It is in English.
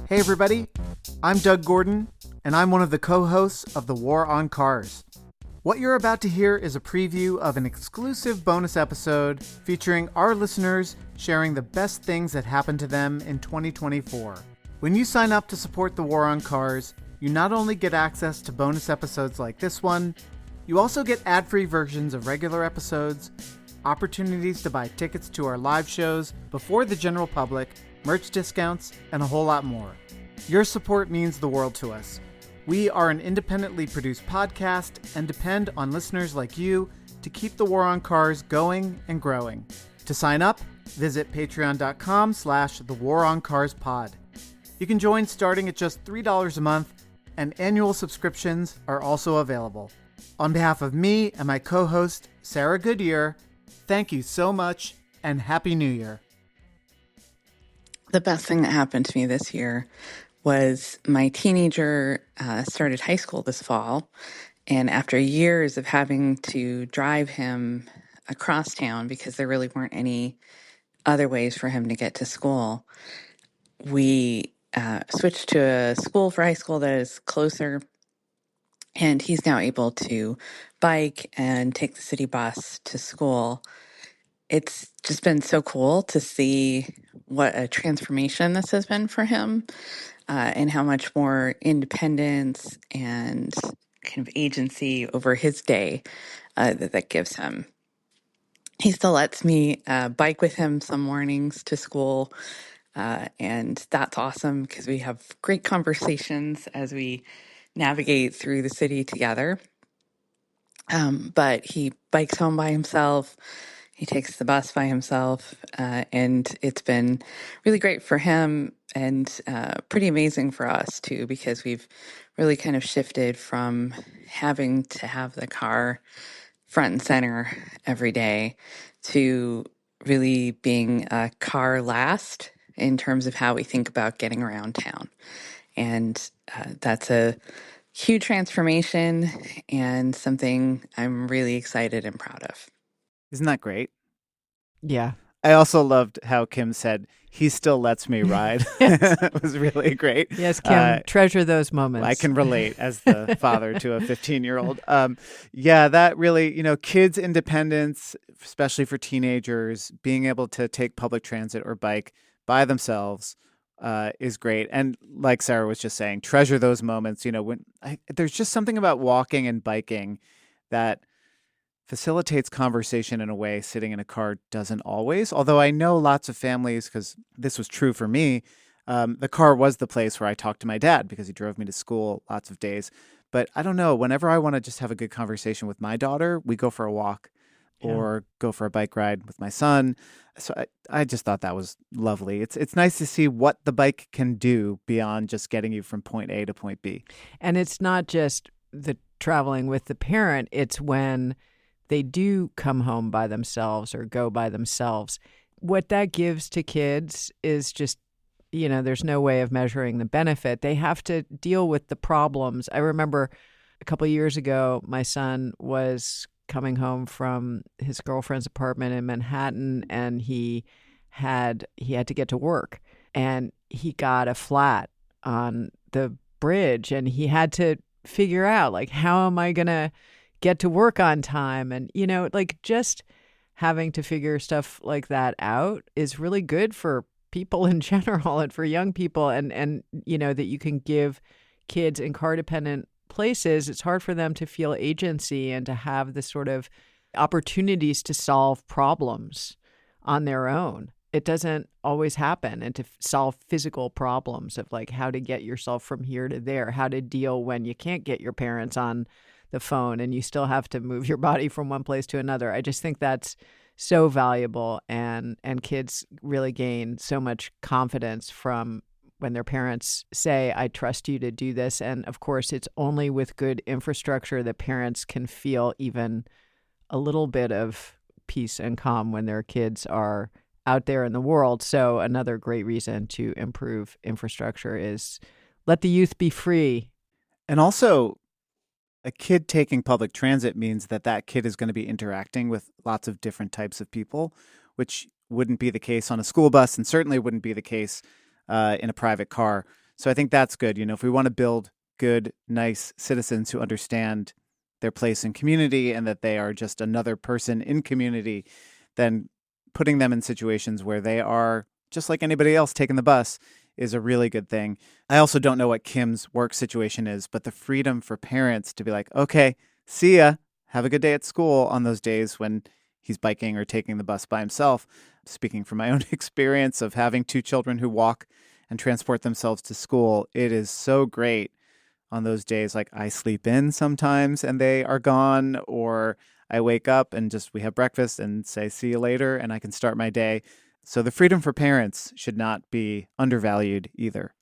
Hey everybody, I'm Doug Gordon, and I'm one of the co-hosts of The War on Cars. What you're about to hear is a preview of an exclusive bonus episode featuring our listeners sharing the best things that happened to them in 2024. When you sign up to support The War on Cars, you not only get access to bonus episodes like this one, you also get ad-free versions of regular episodes, opportunities to buy tickets to our live shows before the general public, merch discounts, and a whole lot more. Your support means the world to us. We are an independently produced podcast and depend on listeners like you to keep the War on Cars going and growing. To sign up, visit patreon.com/thewaroncarspod. You can join starting at just $3 a month, and annual subscriptions are also available. On behalf of me and my co-host, Sarah Goodyear, thank you so much and Happy New Year. The best thing that happened to me this year was my teenager started high school this fall. And after years of having to drive him across town because there really weren't any other ways for him to get to school, we switched to a school for high school that is closer. And he's now able to bike and take the city bus to school. It's just been so cool to see what a transformation this has been for him, and how much more independence and kind of agency over his day that gives him. He still lets me bike with him some mornings to school, and that's awesome because we have great conversations as we navigate through the city together. But he bikes home by himself. He takes the bus by himself, and it's been really great for him and pretty amazing for us too, because we've really kind of shifted from having to have the car front and center every day to really being a car last in terms of how we think about getting around town. And that's a huge transformation and something I'm really excited and proud of. Isn't that great? Yeah. I also loved how Kim said, he still lets me ride. It was really great. Yes, Kim, treasure those moments. I can relate as the father to a 15-year-old. Yeah, that really, kids' independence, especially for teenagers, being able to take public transit or bike by themselves is great. And like Sarah was just saying, treasure those moments. There's just something about walking and biking that facilitates conversation in a way sitting in a car doesn't always. Although I know lots of families, because this was true for me, the car was the place where I talked to my dad because he drove me to school lots of days. But I don't know, whenever I want to just have a good conversation with my daughter, we go for a walk or go for a bike ride with my son. So I just thought that was lovely. It's nice to see what the bike can do beyond just getting you from point A to point B. And it's not just the traveling with the parent, it's when they do come home by themselves or go by themselves. What that gives to kids is just, there's no way of measuring the benefit. They have to deal with the problems. I remember a couple of years ago, my son was coming home from his girlfriend's apartment in Manhattan, and he had to get to work, and he got a flat on the bridge, and he had to figure out, how am I going to get to work on time? And, just having to figure stuff like that out is really good for people in general and for young people. And that you can give kids in car dependent places, it's hard for them to feel agency and to have the sort of opportunities to solve problems on their own. It doesn't always happen. And to solve physical problems of how to get yourself from here to there, how to deal when you can't get your parents on the phone and you still have to move your body from one place to another. I just think that's so valuable, and kids really gain so much confidence from when their parents say, I trust you to do this. And of course, it's only with good infrastructure that parents can feel even a little bit of peace and calm when their kids are out there in the world. So another great reason to improve infrastructure is let the youth be free. And also, a kid taking public transit means that kid is going to be interacting with lots of different types of people, which wouldn't be the case on a school bus and certainly wouldn't be the case in a private car. So I think that's good. If we want to build good, nice citizens who understand their place in community and that they are just another person in community, then putting them in situations where they are just like anybody else taking the bus is a really good thing. I also don't know what Kim's work situation is, but the freedom for parents to be like, okay, see ya, have a good day at school on those days when he's biking or taking the bus by himself. Speaking from my own experience of having two children who walk and transport themselves to school, it is so great on those days. Like I sleep in sometimes and they are gone, or I wake up and just we have breakfast and say, see you later, and I can start my day. So the freedom for parents should not be undervalued either.